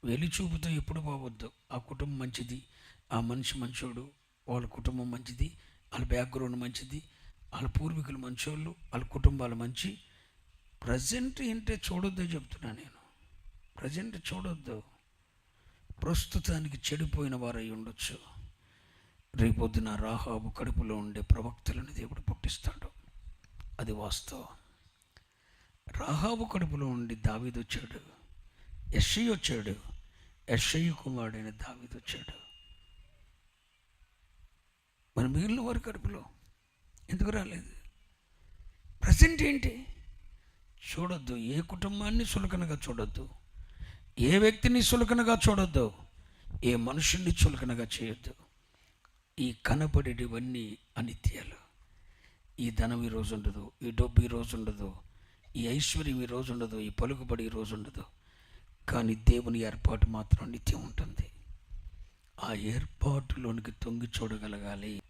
వెలిచూపుతో ఎప్పుడు పోవద్దు. ఆ కుటుంబం మంచిది, ఆ మనిషి మంచోడు, వాళ్ళ కుటుంబం మంచిది, వాళ్ళ బ్యాక్గ్రౌండ్ మంచిది, వాళ్ళ పూర్వీకులు మంచోళ్ళు, వాళ్ళ కుటుంబాలు మంచి. ప్రజెంట్ ఏంటో చూడొద్దు చెప్తున్నా నేను. ప్రజెంట్ చూడొద్దు. ప్రస్తుతానికి చెడిపోయిన వారై ఉండొచ్చు. రేపొద్దున రాహాబు కడుపులో ఉండే ప్రవక్తలను దేవుడు పుట్టిస్తాడు. అది వాస్తవం. రాహాబు కడుపులో ఉండి దావీదు వచ్చాడు, యెషయి వచ్చాడు, యెషయి కుమారుడైన దావీదు వచ్చాడు. మరి మిగిలిన వారి కడుపులో ఎందుకు రాలేదు? ప్రజెంట్ ఏంటి చూడొద్దు. ఏ కుటుంబాన్ని చులకనగా చూడొద్దు, ఏ వ్యక్తిని చులకనగా చూడొద్దు, ఏ మనుషుల్ని చులకనగా చేయొద్దు. ఈ కనబడేటివన్నీ అనిత్యాలు. ఈ ధనం ఈ రోజు ఉండదు, ఈ డబ్బు ఈ రోజు ఉండదు, ఈ ఐశ్వర్యం ఈ రోజు ఉండదు, ఈ పలుకుబడి ఈ రోజు ఉండదు. కానీ దేవుని ఏర్పాటు మాత్రం నిత్యం ఉంటుంది. ఆ ఏర్పాటులోనికి తొంగి చూడగలగాలి.